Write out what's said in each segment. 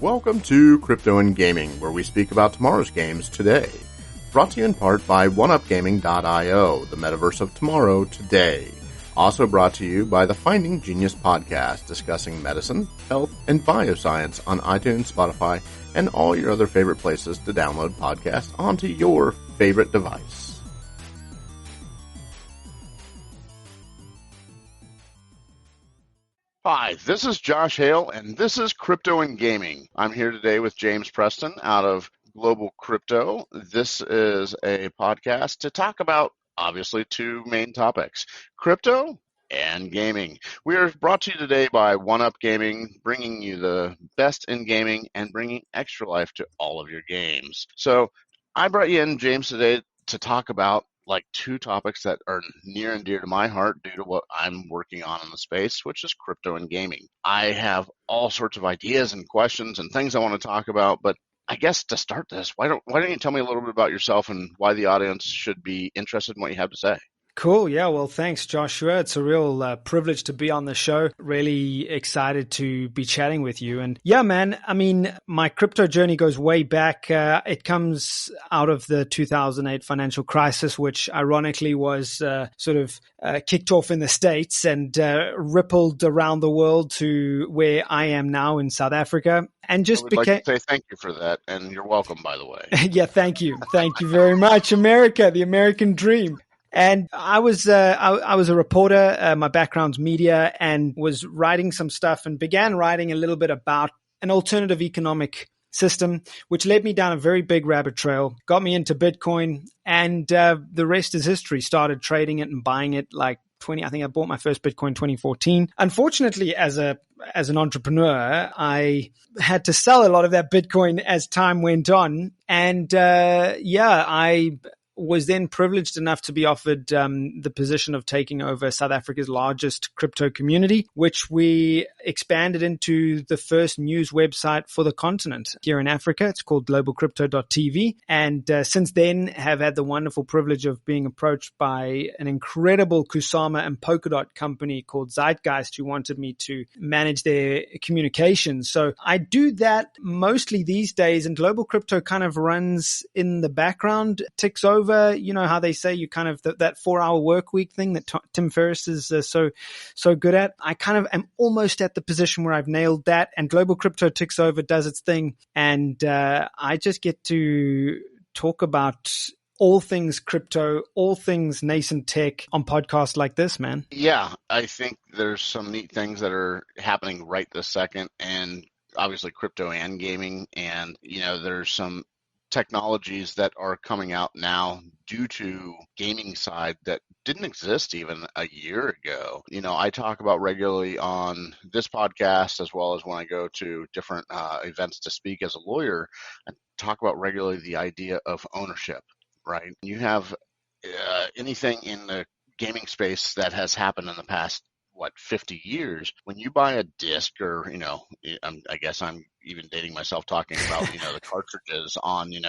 Welcome to Crypto and Gaming, where we speak about tomorrow's games today. Brought to you in part by OneUpGaming.io, the metaverse of tomorrow today. Also brought to you by the Finding Genius podcast, discussing medicine, health, and bioscience on iTunes, Spotify, and all your other favorite places to download podcasts onto your favorite device. Hi, this is Josh Hale, and this is Crypto and Gaming. I'm here today with James Preston out of Global Crypto. This is a podcast to talk about, obviously, two main topics, crypto and gaming. We are brought to you today by OneUp Gaming, bringing you the best in gaming and bringing extra life to all of your games. So I brought you in, James, today to talk about two topics that are near and dear to my heart due to what I'm working on in the space, which is crypto and gaming. I have all sorts of ideas and questions and things I want to talk about, but I guess to start this, why don't you tell me a little bit about yourself and why the audience should be interested in what you have to say? Cool. Yeah. Well, thanks, Joshua. It's a real privilege to be on the show. Really excited to be chatting with you. And yeah, man, I mean, my crypto journey goes way back. It comes out of the 2008 financial crisis, which ironically was kicked off in the States and rippled around the world to where I am now in South Africa. And just I would like to say thank you for that, and you're welcome, by the way. Yeah, thank you. Thank you very much. America, the American dream. And I was a reporter. My background's media, and was writing some stuff and began writing a little bit about an alternative economic system, which led me down a very big rabbit trail, got me into Bitcoin, and the rest is history. Started trading it and buying it I think I bought my first Bitcoin 2014. Unfortunately, as an entrepreneur, I had to sell a lot of that Bitcoin as time went on. And I was then privileged enough to be offered the position of taking over South Africa's largest crypto community, which we expanded into the first news website for the continent here in Africa. It's called globalcrypto.tv. And since then have had the wonderful privilege of being approached by an incredible Kusama and Polkadot company called Zeitgeist, who wanted me to manage their communications. So I do that mostly these days, and Global Crypto kind of runs in the background, ticks over. You know how they say you kind of that 4-hour work week thing that Tim Ferriss is so good at. I kind of am almost at the position where I've nailed that, and Global Crypto ticks over, does its thing, and I just get to talk about all things crypto, all things nascent tech on podcasts like this, man. Yeah, I think there's some neat things that are happening right this second, and obviously crypto and gaming, and there's some technologies that are coming out now due to gaming side that didn't exist even a year ago. I talk about regularly on this podcast, as well as when I go to different events to speak as a lawyer, I talk about regularly the idea of ownership, right? You have anything in the gaming space that has happened in the past 50 years, when you buy a disc, or I guess I'm even dating myself talking about the cartridges on the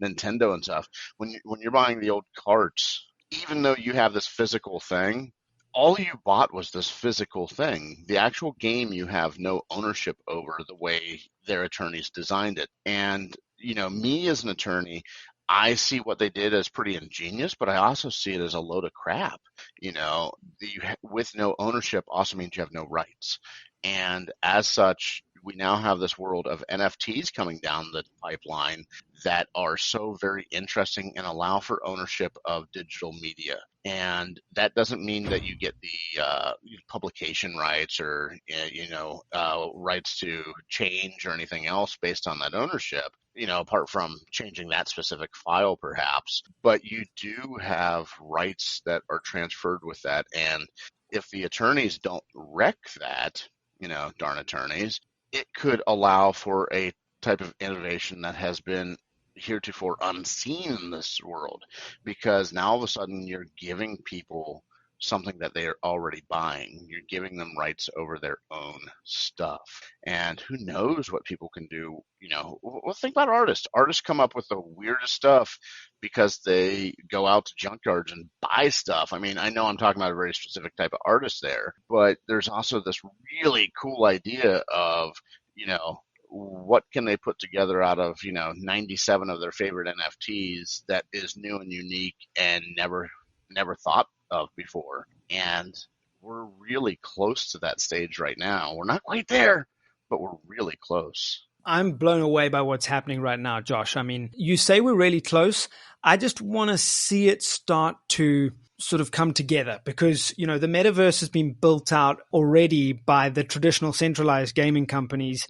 Nintendo and stuff. When you're buying the old carts, even though you have this physical thing, all you bought was this physical thing. The actual game you have no ownership over, the way their attorneys designed it. And me as an attorney, I see what they did as pretty ingenious, but I also see it as a load of crap. With no ownership also means you have no rights. And as such, we now have this world of NFTs coming down the pipeline that are so very interesting and allow for ownership of digital media. And that doesn't mean that you get the publication rights or rights to change or anything else based on that ownership, apart from changing that specific file perhaps. But you do have rights that are transferred with that. And if the attorneys don't wreck that, darn attorneys, it could allow for a type of innovation that has been heretofore unseen in this world, because now all of a sudden you're giving people something that they are already buying. You're giving them rights over their own stuff. And who knows what people can do. Well, think about artists. Artists come up with the weirdest stuff because they go out to junkyards and buy stuff. I mean, I know I'm talking about a very specific type of artist there, but there's also this really cool idea of, what can they put together out of, 97 of their favorite NFTs that is new and unique and never thought of before. And we're really close to that stage right now. We're not quite there, but we're really close. I'm blown away by what's happening right now, Josh. I mean, you say we're really close. I just want to see it start to sort of come together because, the metaverse has been built out already by the traditional centralized gaming companies,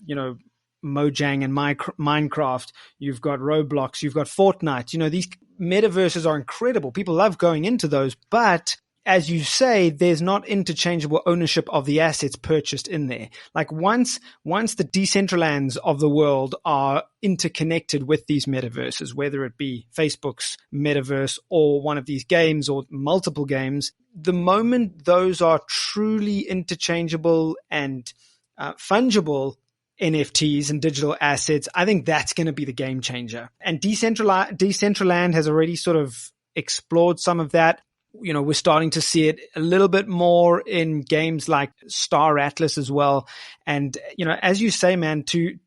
Mojang and Minecraft. You've got Roblox, you've got Fortnite. These metaverses are incredible. People love going into those, but as you say, there's not interchangeable ownership of the assets purchased in there. Like once the Decentralands of the world are interconnected with these metaverses, whether it be Facebook's metaverse or one of these games or multiple games, the moment those are truly interchangeable and fungible NFTs and digital assets, I think that's going to be the game changer. And Decentraland has already sort of explored some of that. We're starting to see it a little bit more in games like Star Atlas as well. And, as you say, man, to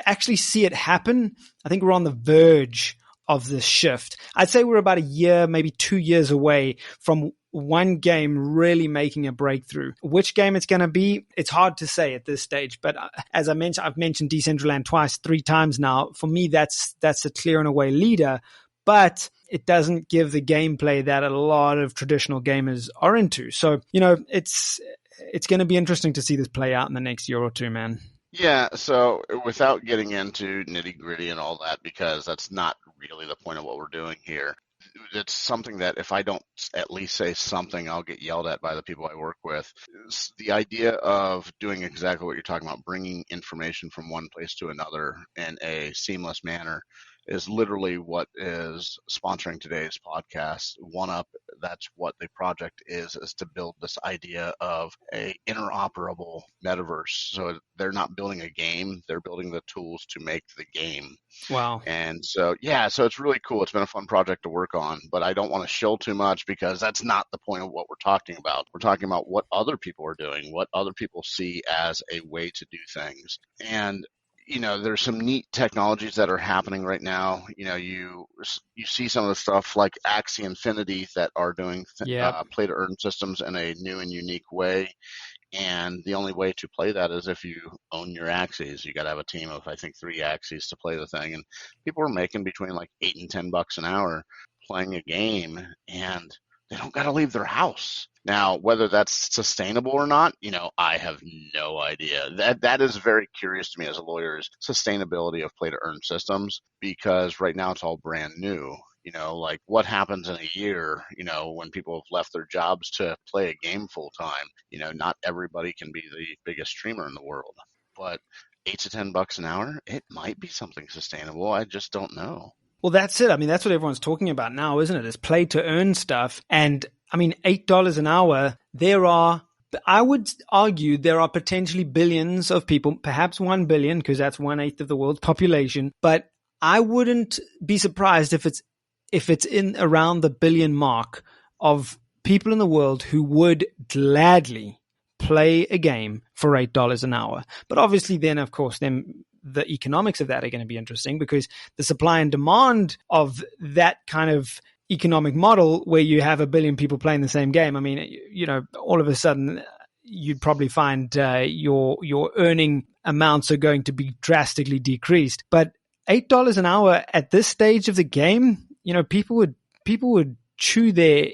actually see it happen, I think we're on the verge of this shift. I'd say we're about a year, maybe 2 years away from one game really making a breakthrough. Which game it's going to be, it's hard to say at this stage. But as I mentioned, I've mentioned Decentraland three times now. For me, that's a clear and away leader. But it doesn't give the gameplay that a lot of traditional gamers are into. So, it's going to be interesting to see this play out in the next year or two, man. Yeah, so without getting into nitty gritty and all that, because that's not really the point of what we're doing here. It's something that if I don't at least say something, I'll get yelled at by the people I work with. It's the idea of doing exactly what you're talking about, bringing information from one place to another in a seamless manner is literally what is sponsoring today's podcast. OneUp, that's what the project is to build this idea of a interoperable metaverse. So they're not building a game, they're building the tools to make the game. Wow. And so, so it's really cool. It's been a fun project to work on, but I don't want to shill too much because that's not the point of what we're talking about. We're talking about what other people are doing, what other people see as a way to do things. And there's some neat technologies that are happening right now. You see some of the stuff like Axie Infinity that are doing play to earn systems in a new and unique way. And the only way to play that is if you own your Axies. You got to have a team of, I think, 3 Axies to play the thing. And people are making between like $8 and $10 an hour playing a game, and they don't got to leave their house. Now, whether that's sustainable or not, I have no idea. That is very curious to me as a lawyer, is sustainability of play-to-earn systems, because right now it's all brand new. Like what happens in a year, when people have left their jobs to play a game full time. Not everybody can be the biggest streamer in the world, but $8 to $10 an hour, it might be something sustainable. I just don't know. Well, that's it. I mean, that's what everyone's talking about now, isn't it? It's play to earn stuff. And I mean, $8 an hour, I would argue there are potentially billions of people, perhaps 1 billion, because that's 1/8 of the world's population. But I wouldn't be surprised if it's in around the billion mark of people in the world who would gladly play a game for $8 an hour. But obviously then, of course, the economics of that are going to be interesting, because the supply and demand of that kind of economic model where you have a billion people playing the same game, I mean, all of a sudden you'd probably find your earning amounts are going to be drastically decreased. But $8 an hour at this stage of the game, people would chew their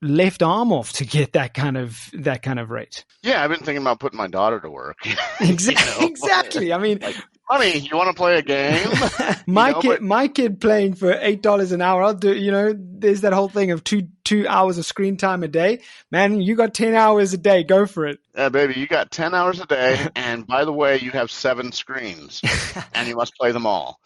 left arm off to get that kind of rate. Yeah, I've been thinking about putting my daughter to work. Exactly. I mean, honey, you want to play a game? My kid playing for $8 an hour, I'll do. There's that whole thing of two hours of screen time a day. Man, you got 10 hours a day. Go for it. Yeah, baby, you got 10 hours a day, and by the way, you have 7 screens, and you must play them all.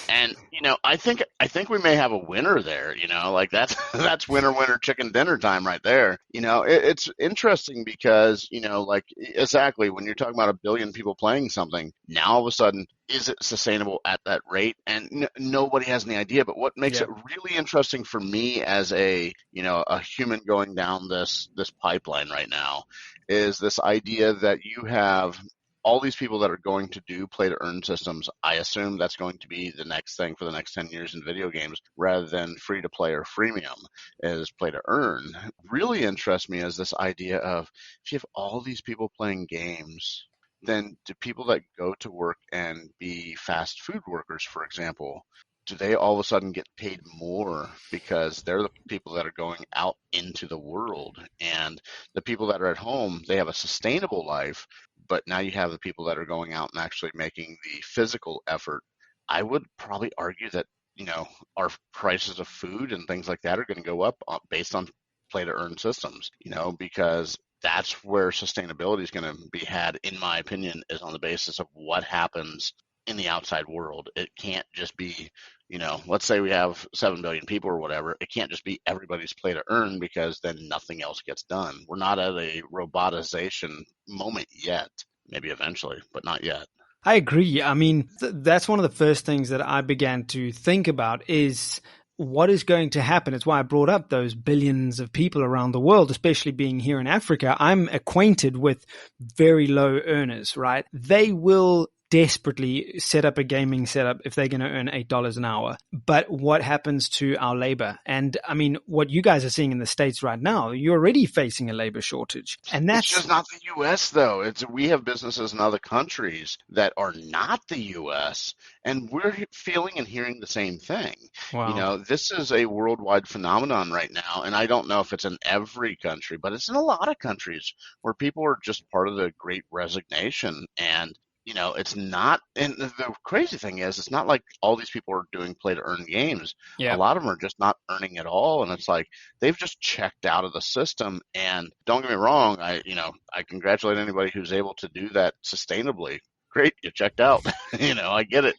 And I think we may have a winner there. Like that's winner chicken dinner time right there. It's interesting because like exactly when you're talking about a billion people playing something, now all of a sudden, is it sustainable at that rate? And nobody has any idea. But what makes it really interesting for me as a human going down this pipeline right now is this idea that you have all these people that are going to do play to earn systems, I assume that's going to be the next thing for the next 10 years in video games, rather than free to play or freemium is play to earn. Really interests me is this idea of, if you have all these people playing games, then do people that go to work and be fast food workers, for example, do they all of a sudden get paid more because they're the people that are going out into the world? And the people that are at home, they have a sustainable life, but now you have the people that are going out and actually making the physical effort. I would probably argue that, our prices of food and things like that are going to go up based on play to earn systems, because that's where sustainability is going to be had, in my opinion, is on the basis of what happens in the outside world. It can't just be, let's say we have 7 billion people or whatever. It can't just be everybody's play to earn, because then nothing else gets done. We're not at a robotization moment yet. Maybe eventually, but not yet. I agree. I mean, that's one of the first things that I began to think about is what is going to happen. It's why I brought up those billions of people around the world, especially being here in Africa. I'm acquainted with very low earners, right? They will desperately set up a gaming setup if they're going to earn $8 an hour. But what happens to our labor? And I mean, what you guys are seeing in the States right now, you're already facing a labor shortage. And It's just not the U.S. though. We have businesses in other countries that are not the U.S., and we're feeling and hearing the same thing. wow. This is a worldwide phenomenon right now, and I don't know if it's in every country, but it's in a lot of countries where people are just part of the Great Resignation. And it's not, and the crazy thing is, it's not like all these people are doing play to earn games. A Yeah. lot of them are just not earning at all. And it's like they've just checked out of the system. And don't get me wrong, I congratulate anybody who's able to do that sustainably. Great, you checked out. I get it.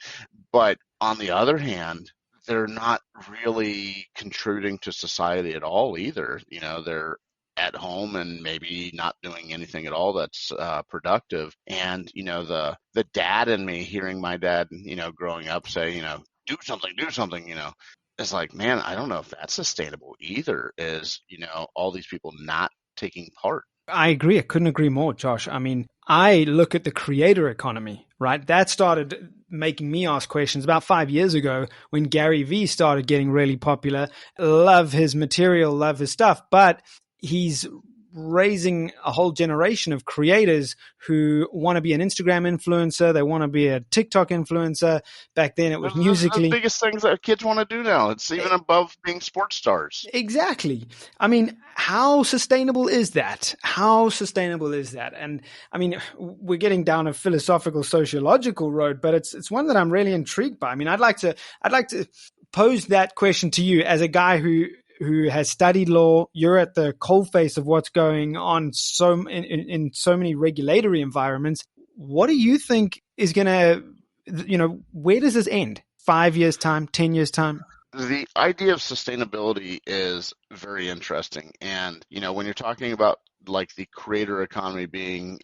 But on the other hand, they're not really contributing to society at all either. They're at home and maybe not doing anything at all that's productive. And the dad in me, hearing my dad, growing up say, do something, it's like, man, I don't know if that's sustainable either. Is all these people not taking part. I agree. I couldn't agree more, Josh. I mean, I look at the creator economy, right? That started making me ask questions about 5 years ago when Gary Vee started getting really popular. Love his material, love his stuff, but he's raising a whole generation of creators who want to be an Instagram influencer. They want to be a TikTok influencer. Back then it was Those are the Musically. biggest things that kids want to do now. It's even above being sports stars. Exactly. I mean, how sustainable is that? How sustainable is that? And I mean, we're getting down a philosophical, sociological road, but it's one that I'm really intrigued by. I mean, I'd like to pose that question to you as a guy who has studied law. You're at the coalface of what's going on in so many regulatory environments. What do you think is going to, where does this end? 5 years time, 10 years time? The idea of sustainability is very interesting. And, when you're talking about like the creator economy being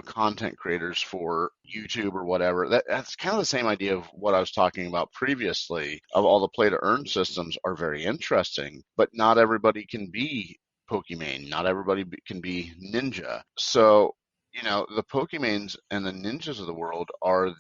content creators for YouTube or whatever, that's kind of the same idea of what I was talking about previously, of all the play to earn systems are very interesting, but not everybody can be Pokimane. Not everybody can be Ninja. So the Pokemans and the Ninjas of the world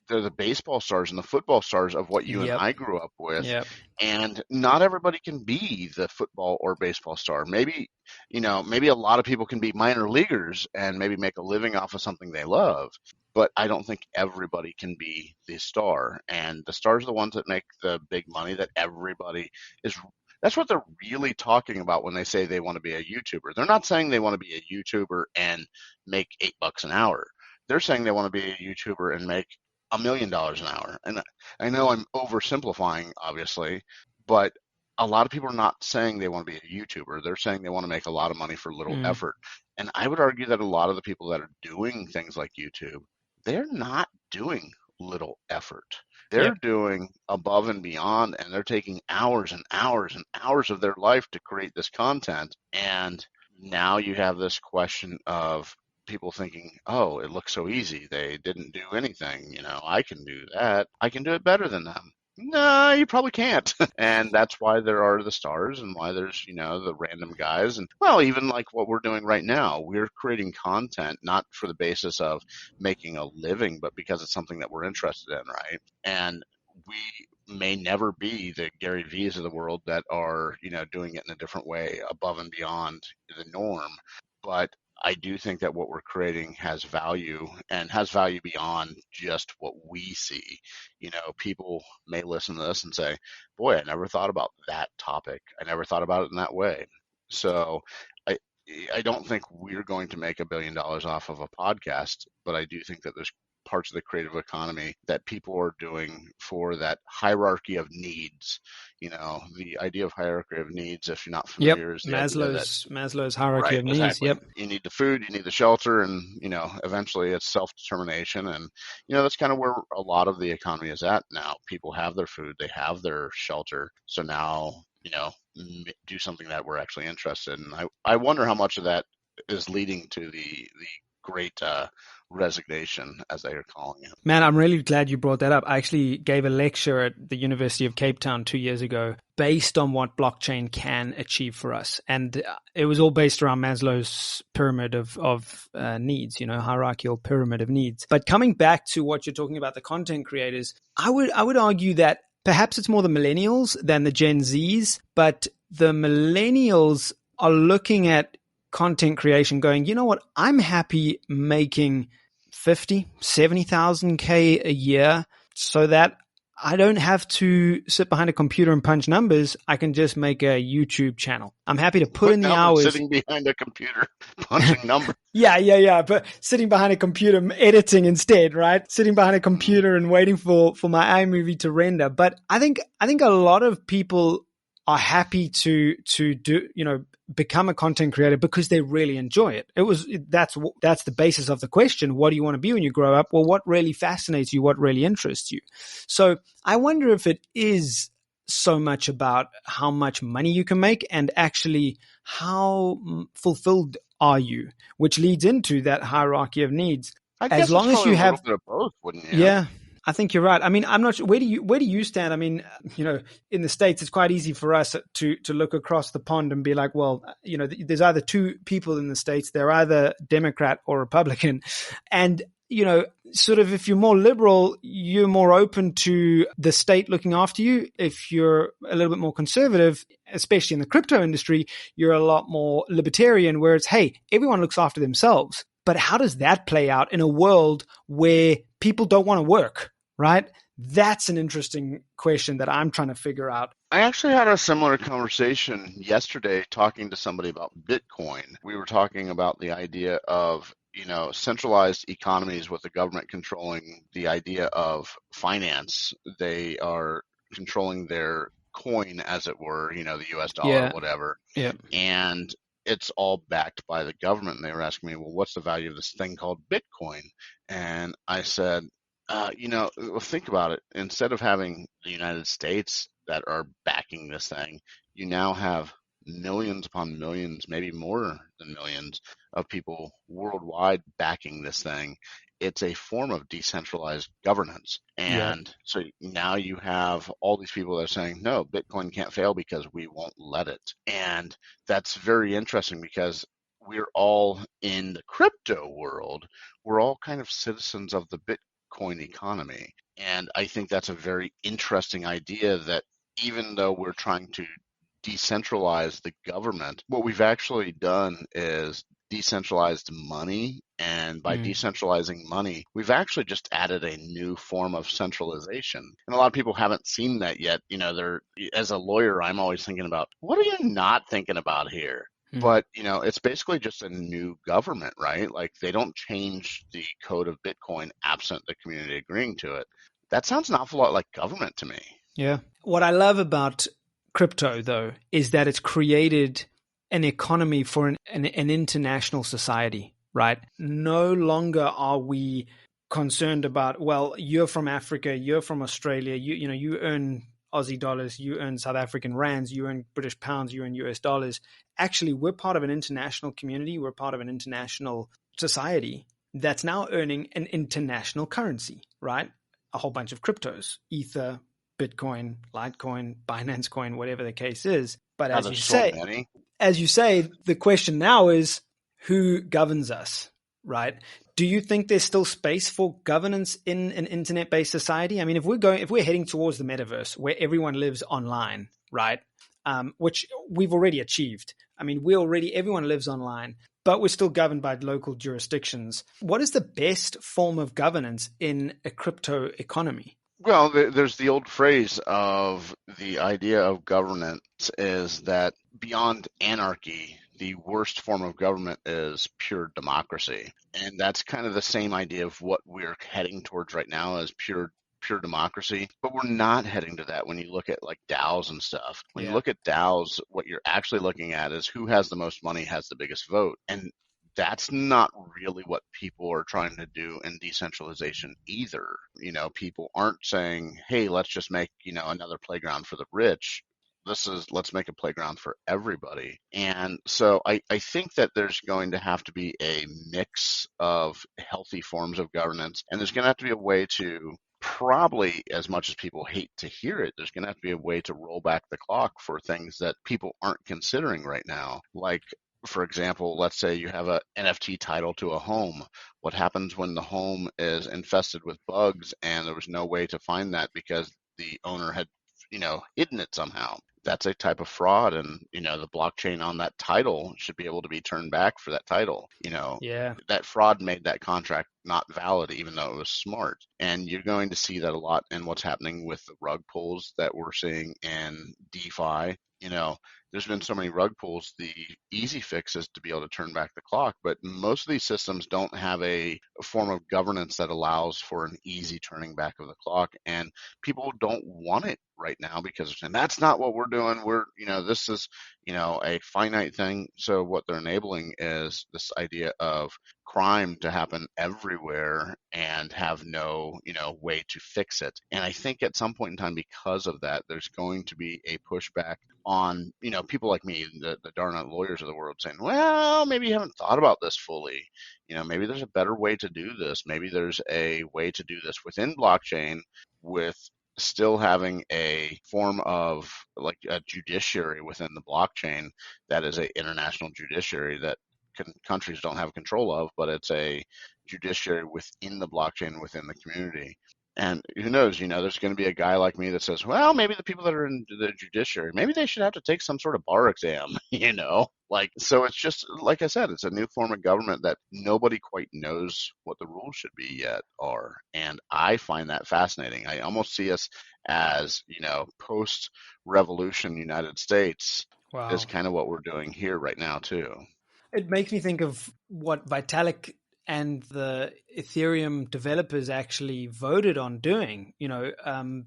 they're the baseball stars and the football stars of what you and Yep. I grew up with. Yep. And not everybody can be the football or baseball star. Maybe a lot of people can be minor leaguers and maybe make a living off of something they love. But I don't think everybody can be the star. And the stars are the ones that make the big money that everybody is. That's what they're really talking about when they say they want to be a YouTuber. They're not saying they want to be a YouTuber and make $8 an hour. They're saying they want to be a YouTuber and make $1 million an hour. And I know I'm oversimplifying, obviously, but a lot of people are not saying they want to be a YouTuber. They're saying they want to make a lot of money for little Mm. effort. And I would argue that a lot of the people that are doing things like YouTube, they're not doing little effort. They're Yep. doing above and beyond, and they're taking hours and hours and hours of their life to create this content. And now you have this question of people thinking, oh, it looks so easy. They didn't do anything. I can do that. I can do it better than them. No, you probably can't. And that's why there are the stars and why there's, the random guys. And well, even like what we're doing right now, we're creating content not for the basis of making a living, but because it's something that we're interested in, right? And we may never be the Gary V's of the world that are, doing it in a different way above and beyond the norm. But I do think that what we're creating has value and has value beyond just what we see. People may listen to this and say, boy, I never thought about that topic. I never thought about it in that way. So I I don't think we're going to make $1 billion off of a podcast, but I do think that there's parts of the creative economy that people are doing for that hierarchy of needs. The idea of hierarchy of needs, if you're not Yep. familiar, is the idea that Maslow's hierarchy right, of needs. exactly. Yep. You need the food, you need the shelter, and eventually it's self-determination. And that's kind of where a lot of the economy is at now. People have their food, they have their shelter, so now do something that we're actually interested in. I wonder how much of that is leading to the great resignation, as they are calling it. Man, I'm really glad you brought that up. I actually gave a lecture at the University of Cape Town 2 years ago based on what blockchain can achieve for us. And it was all based around Maslow's pyramid of needs, hierarchical pyramid of needs. But coming back to what you're talking about, the content creators, I would argue that perhaps it's more the millennials than the Gen Zs, but the millennials are looking at content creation going, you know what, I'm happy making 50, 70,000 K a year so that I don't have to sit behind a computer and punch numbers. I can just make a YouTube channel. I'm happy to put in the hours. Sitting behind a computer, punching numbers. Yeah. But sitting behind a computer, editing instead, right? Sitting behind a computer and waiting for my iMovie to render. But I think a lot of people are happy to do, become a content creator because they really enjoy it. That's the basis of the question. What do you want to be when you grow up? Well, what really fascinates you? What really interests you? So I wonder if it is so much about how much money you can make and actually how fulfilled are you, which leads into that hierarchy of needs. I guess as long it's as you a have little bit of both, wouldn't you? Yeah. I think you're right. I mean, I'm not sure. Where do you stand? I mean, in the States, it's quite easy for us to look across the pond and be like, well, there's either two people in the States. They're either Democrat or Republican. And, sort of if you're more liberal, you're more open to the state looking after you. If you're a little bit more conservative, especially in the crypto industry, you're a lot more libertarian where it's, hey, everyone looks after themselves. But how does that play out in a world where people don't want to work, right? That's an interesting question that I'm trying to figure out. I actually had a similar conversation yesterday talking to somebody about Bitcoin. We were talking about the idea of, centralized economies with the government controlling the idea of finance. They are controlling their coin, as it were, the US dollar, whatever. Yeah. And it's all backed by the government. And they were asking me, well, what's the value of this thing called Bitcoin? And I said, think about it. Instead of having the United States that are backing this thing, you now have millions upon millions, maybe more than millions of people worldwide backing this thing. It's a form of decentralized governance. And so now you have all these people that are saying, no, Bitcoin can't fail because we won't let it. And that's very interesting because we're all in the crypto world. We're all kind of citizens of the Bitcoin economy. And I think that's a very interesting idea that even though we're trying to decentralize the government, what we've actually done is decentralized money. And by decentralizing money, we've actually just added a new form of centralization. And a lot of people haven't seen that yet. As a lawyer, I'm always thinking about, what are you not thinking about here? But, it's basically just a new government, right? Like they don't change the code of Bitcoin absent the community agreeing to it. That sounds an awful lot like government to me. Yeah. What I love about crypto, though, is that it's created an economy for an international society, right? No longer are we concerned about, well, you're from Africa, you're from Australia, you earn Aussie dollars, you earn South African rands, you earn British pounds, you earn US dollars. Actually, we're part of an international community. We're part of an international society that's now earning an international currency, right? A whole bunch of cryptos, Ether, Bitcoin, Litecoin, Binance Coin, whatever the case is. But Now there's so many. as you say, the question now is who governs us, right? Do you think there's still space for governance in an internet-based society? I mean, if we're heading towards the metaverse where everyone lives online, right? Which we've already achieved. I mean, everyone lives online, but we're still governed by local jurisdictions. What is the best form of governance in a crypto economy? Well, there's the old phrase of the idea of governance is that beyond anarchy, the worst form of government is pure democracy. And that's kind of the same idea of what we're heading towards right now as pure democracy, but we're not heading to that when you look at like DAOs and stuff. When you Yeah. look at DAOs, what you're actually looking at is who has the most money has the biggest vote. And that's not really what people are trying to do in decentralization either. People aren't saying, hey, let's just make, another playground for the rich. Let's make a playground for everybody. And so I think that there's going to have to be a mix of healthy forms of governance, and there's going to have to be a way to probably, as much as people hate to hear it, there's going to have to be a way to roll back the clock for things that people aren't considering right now. Like, for example, let's say you have a NFT title to a home. What happens when the home is infested with bugs and there was no way to find that because the owner had, hidden it somehow? That's a type of fraud, and the blockchain on that title should be able to be turned back for that title. Yeah. That fraud made that contract not valid, even though it was smart. And you're going to see that a lot in what's happening with the rug pulls that we're seeing in DeFi. There's been so many rug pulls. The easy fix is to be able to turn back the clock, but most of these systems don't have a form of governance that allows for an easy turning back of the clock, and people don't want it right now because and that's not what we're doing. This is a finite thing. So what they're enabling is this idea of crime to happen everywhere and have no way to fix it. And I think at some point in time, because of that, there's going to be a pushback on people like me, the darn lawyers of the world, saying, well, maybe you haven't thought about this fully. Maybe there's a better way to do this. Maybe there's a way to do this within blockchain with still having a form of like a judiciary within the blockchain that is an international judiciary that countries don't have control of, but it's a judiciary within the blockchain, within the community. And who knows, there's going to be a guy like me that says, well, maybe the people that are in the judiciary, maybe they should have to take some sort of bar exam, so it's just, like I said, it's a new form of government that nobody quite knows what the rules should be yet are. And I find that fascinating. I almost see us as, post-revolution United States Wow. is kind of what we're doing here right now, too. It makes me think of what Vitalik and the Ethereum developers actually voted on doing,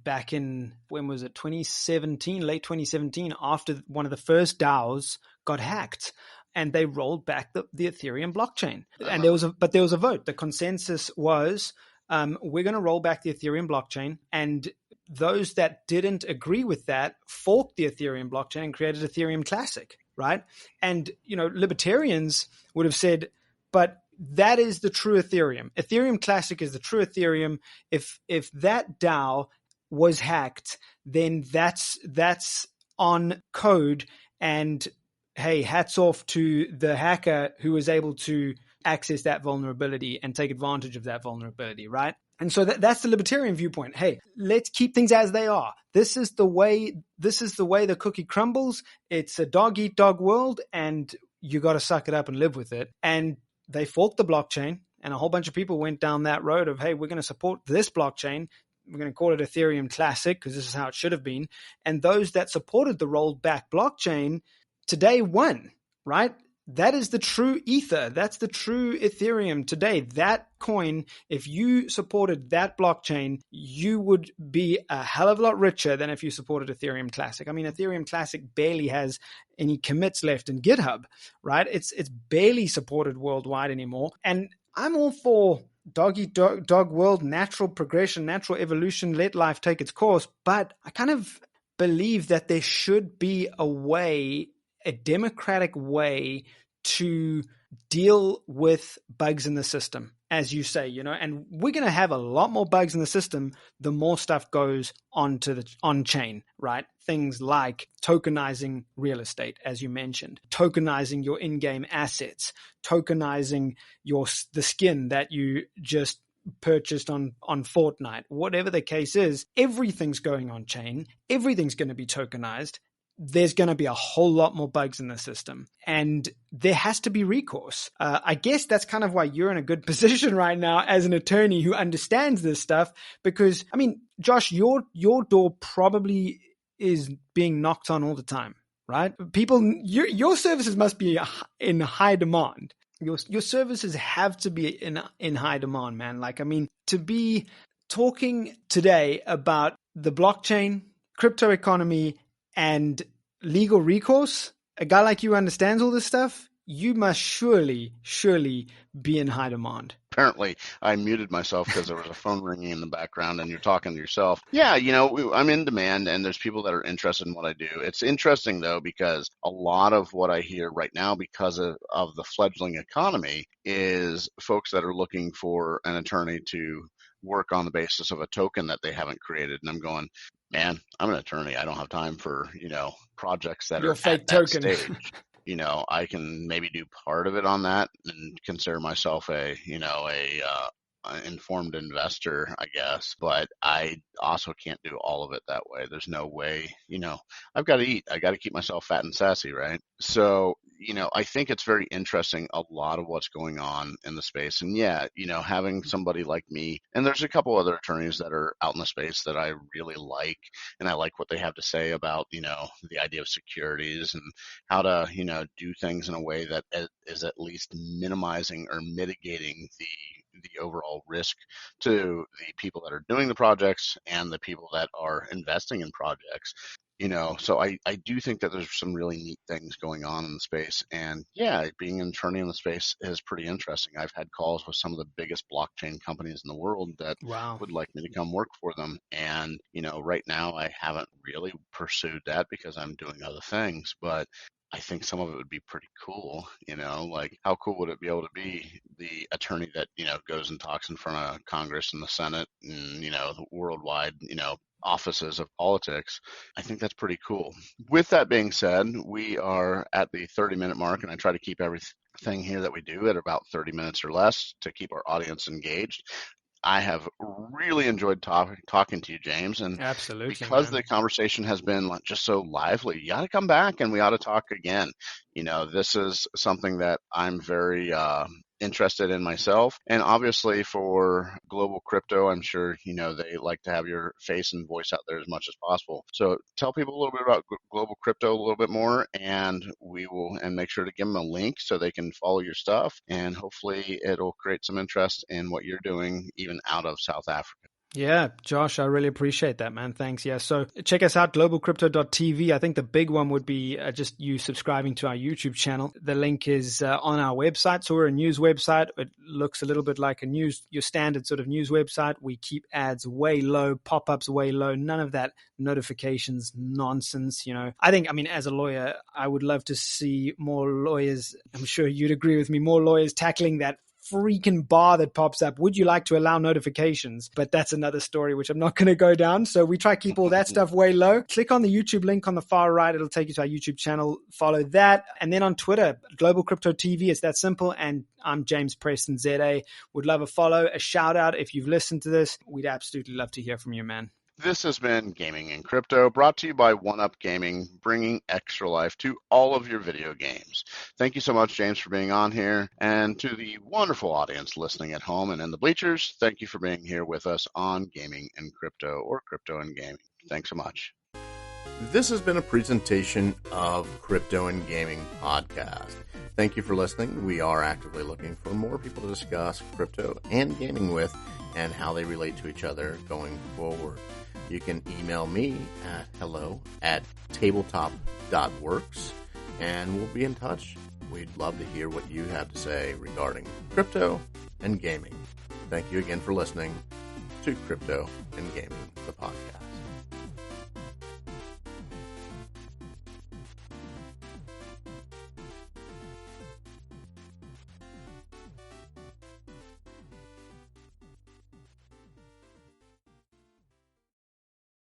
back in, when was it, 2017, late 2017, after one of the first DAOs got hacked and they rolled back the Ethereum blockchain. And there was a vote. The consensus was, we're going to roll back the Ethereum blockchain, and those that didn't agree with that forked the Ethereum blockchain and created Ethereum Classic, right? And, libertarians would have said, but that is the true Ethereum. Ethereum Classic is the true Ethereum. If that DAO was hacked, then that's on code. And hey, hats off to the hacker who was able to access that vulnerability and take advantage of that vulnerability, right? And so that's the libertarian viewpoint. Hey, let's keep things as they are. This is the way the cookie crumbles. It's a dog eat dog world, and you got to suck it up and live with it. And they forked the blockchain, and a whole bunch of people went down that road of, hey, we're going to support this blockchain. We're going to call it Ethereum Classic because this is how it should have been. And those that supported the rolled back blockchain today won, right? That is the true Ether. That's the true Ethereum today. That coin, if you supported that blockchain, you would be a hell of a lot richer than if you supported Ethereum Classic. I mean, Ethereum Classic barely has any commits left in GitHub, right? It's barely supported worldwide anymore. And I'm all for dog eat dog world, natural progression, natural evolution, let life take its course. But I kind of believe that there should be a democratic way to deal with bugs in the system as you say, and we're going to have a lot more bugs in the system the more stuff goes onto the on-chain, right? Things like tokenizing real estate, as you mentioned, tokenizing your in-game assets, tokenizing the skin that you just purchased on Fortnite, whatever the case is, everything's going on chain, everything's going to be tokenized. There's going to be a whole lot more bugs in the system, and there has to be recourse. I guess that's kind of why you're in a good position right now as an attorney who understands this stuff, because, I mean, Josh, your door probably is being knocked on all the time, right? People, your services must be in high demand. Your services have to be in high demand, man. Like, I mean, to be talking today about the blockchain, crypto economy, and legal recourse, a guy like you understands all this stuff, you must surely be in high demand. Apparently, I muted myself because there was a phone ringing in the background and you're talking to yourself. Yeah, I'm in demand and there's people that are interested in what I do. It's interesting, though, because a lot of what I hear right now because of the fledgling economy is folks that are looking for an attorney to work on the basis of a token that they haven't created. And I'm going, man, I'm an attorney. I don't have time for, projects that Your are fake at token. that stage. I can maybe do part of it on that and consider myself a informed investor, I guess, but I also can't do all of it that way. There's no way, I've got to eat. I got to keep myself fat and sassy, right? So, I think it's very interesting, a lot of what's going on in the space. And yeah, having somebody like me, and there's a couple other attorneys that are out in the space that I really like, and I like what they have to say about, the idea of securities and how to, do things in a way that is at least minimizing or mitigating the overall risk to the people that are doing the projects and the people that are investing in projects. So I do think that there's some really neat things going on in the space. And yeah, being an attorney in the space is pretty interesting. I've had calls with some of the biggest blockchain companies in the world that would like me to come work for them. And, right now I haven't really pursued that because I'm doing other things, but I think some of it would be pretty cool, like how cool would it be able to be the attorney that, goes and talks in front of Congress and the Senate and, the worldwide, offices of politics. I think that's pretty cool. With that being said, we are at the 30-minute mark, and I try to keep everything here that we do at about 30 minutes or less to keep our audience engaged. I have really enjoyed talking to you, James, and absolutely, because man. The conversation has been just so lively, you got to come back and we ought to talk again. This is something that I'm very interested in myself, and obviously for global crypto, I'm sure they like to have your face and voice out there as much as possible. So tell people a little bit about global crypto a little bit more, and make sure to give them a link so they can follow your stuff, and hopefully it'll create some interest in what you're doing even out of South Africa. Yeah, Josh, I really appreciate that, man. Thanks. Yeah, so check us out, globalcrypto.tv. I think the big one would be just you subscribing to our YouTube channel. The link is on our website. So we're a news website. It looks a little bit like your standard sort of news website. We keep ads way low, pop-ups way low, none of that notifications nonsense. I mean, as a lawyer, I would love to see more lawyers. I'm sure you'd agree with me, more lawyers tackling that freaking bar that pops up. Would you like to allow notifications? But that's another story, which I'm not going to go down. So we try to keep all that stuff way low. Click on the YouTube link on the far right. It'll take you to our YouTube channel. Follow that. And then on Twitter, Global Crypto TV. It's that simple. And I'm James Preston, ZA. Would love a follow, a shout out. If you've listened to this, we'd absolutely love to hear from you, man. This has been Gaming in Crypto, brought to you by 1UP Gaming, bringing extra life to all of your video games. Thank you so much, James, for being on here. And to the wonderful audience listening at home and in the bleachers, thank you for being here with us on Gaming in Crypto, or Crypto and Gaming. Thanks so much. This has been a presentation of Crypto and Gaming Podcast. Thank you for listening. We are actively looking for more people to discuss crypto and gaming with and how they relate to each other going forward. You can email me at hello@tabletop.works, and we'll be in touch. We'd love to hear what you have to say regarding crypto and gaming. Thank you again for listening to Crypto and Gaming, the podcast.